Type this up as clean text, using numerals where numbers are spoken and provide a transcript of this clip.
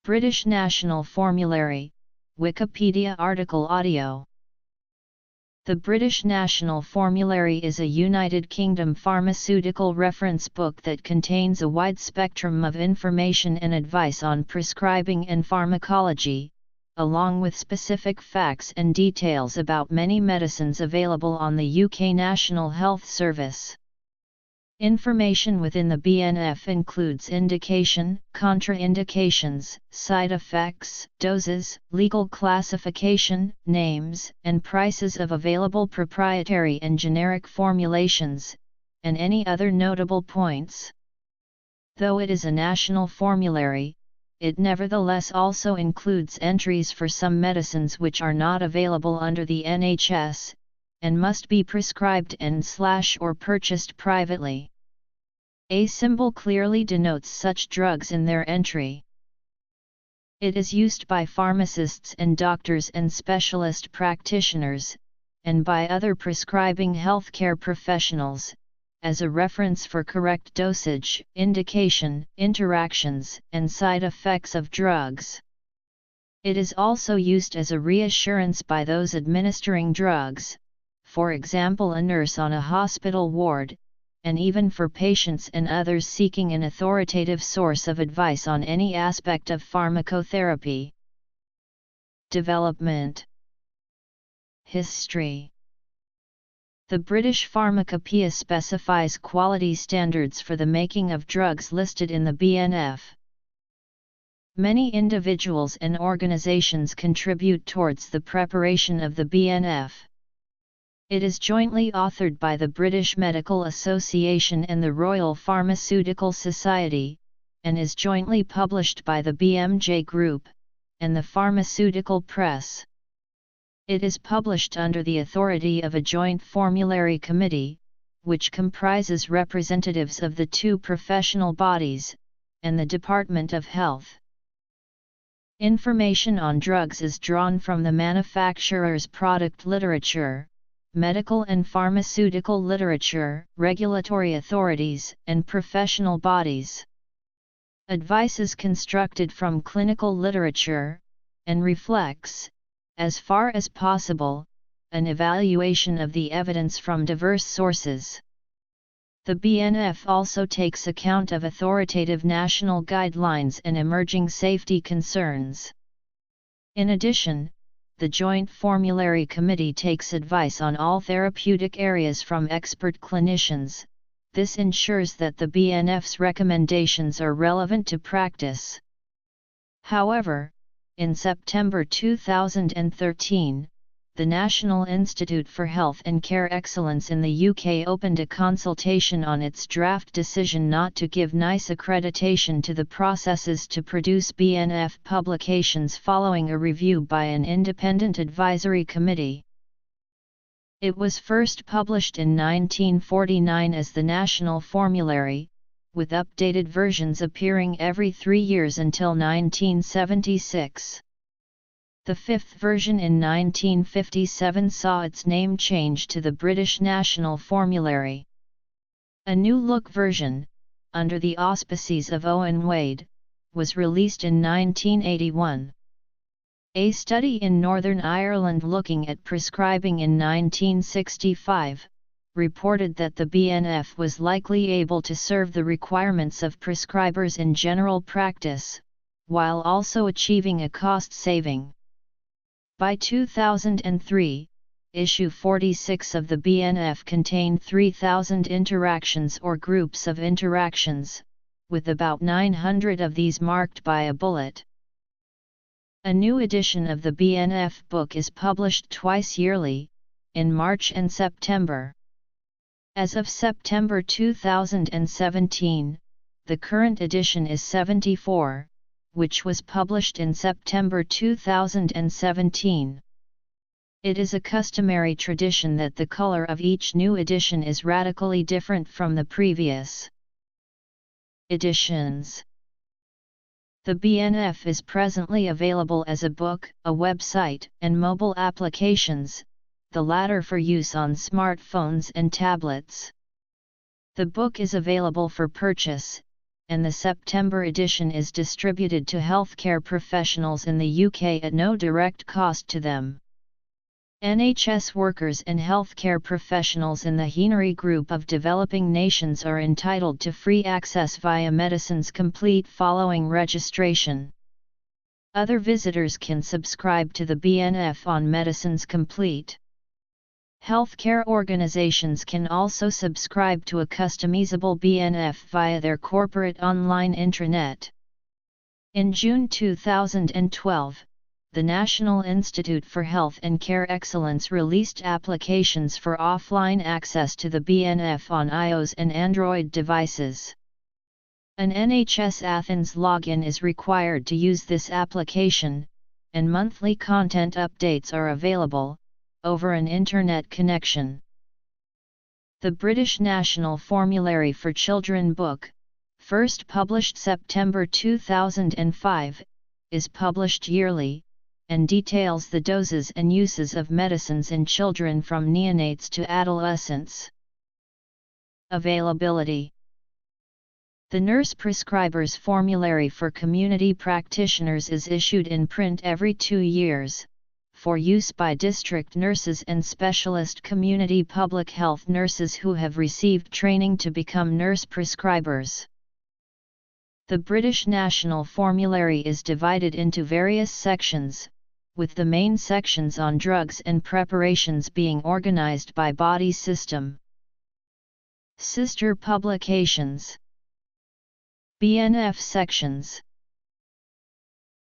British National Formulary, Wikipedia article audio. The British National Formulary is a United Kingdom pharmaceutical reference book that contains a wide spectrum of information and advice on prescribing and pharmacology, along with specific facts and details about many medicines available on the UK National Health Service. Information within the BNF includes indication, contraindications, side effects, doses, legal classification, names, and prices of available proprietary and generic formulations, and any other notable points. Though it is a national formulary, it nevertheless also includes entries for some medicines which are not available under the NHS, and must be prescribed and/or purchased privately. A symbol clearly denotes such drugs in their entry. It is used by pharmacists and doctors and specialist practitioners, and by other prescribing healthcare professionals, as a reference for correct dosage, indication, interactions, and side effects of drugs. It is also used as a reassurance by those administering drugs, for example a nurse on a hospital ward, and even for patients and others seeking an authoritative source of advice on any aspect of pharmacotherapy. Development. History. The British Pharmacopoeia specifies quality standards for the making of drugs listed in the BNF. Many individuals and organizations contribute towards the preparation of the BNF. It is jointly authored by the British Medical Association and the Royal Pharmaceutical Society, and is jointly published by the BMJ Group, and the Pharmaceutical Press. It is published under the authority of a joint formulary committee, which comprises representatives of the two professional bodies, and the Department of Health. Information on drugs is drawn from the manufacturer's product literature, medical and pharmaceutical literature, regulatory authorities, and professional bodies. Advice is constructed from clinical literature, and reflects, as far as possible, an evaluation of the evidence from diverse sources. The BNF also takes account of authoritative national guidelines and emerging safety concerns. In addition, the Joint Formulary Committee takes advice on all therapeutic areas from expert clinicians. This ensures that the BNF's recommendations are relevant to practice. However, in September 2013, the National Institute for Health and Care Excellence in the UK opened a consultation on its draft decision not to give NICE accreditation to the processes to produce BNF publications following a review by an independent advisory committee. It was first published in 1949 as the National Formulary, with updated versions appearing every 3 years until 1976. The fifth version in 1957 saw its name changed to the British National Formulary. A new look version, under the auspices of Owen Wade, was released in 1981. A study in Northern Ireland looking at prescribing in 1965, reported that the BNF was likely able to serve the requirements of prescribers in general practice, while also achieving a cost saving. By 2003, issue 46 of the BNF contained 3,000 interactions or groups of interactions, with about 900 of these marked by a bullet. A new edition of the BNF book is published twice yearly, in March and September. As of September 2017, the current edition is 74, which was published in September 2017. It is a customary tradition that the color of each new edition is radically different from the previous editions. The BNF is presently available as a book, a website, and mobile applications, the latter for use on smartphones and tablets. The book is available for purchase, and the September edition is distributed to healthcare professionals in the UK at no direct cost to them. NHS workers and healthcare professionals in the Henry Group of developing nations are entitled to free access via Medicines Complete following registration. Other visitors can subscribe to the BNF on Medicines Complete. Healthcare organizations can also subscribe to a customizable BNF via their corporate online intranet. In June 2012, the National Institute for Health and Care Excellence released applications for offline access to the BNF on iOS and Android devices. An NHS Athens login is required to use this application, and monthly content updates are available over an internet connection. The British National Formulary for Children book, first published September 2005, is published yearly, and details the doses and uses of medicines in children from neonates to adolescents. Availability. The Nurse Prescriber's Formulary for Community Practitioners is issued in print every 2 years, for use by district nurses and specialist community public health nurses who have received training to become nurse prescribers. The British National Formulary is divided into various sections, with the main sections on drugs and preparations being organised by body system. Sister publications. BNF sections.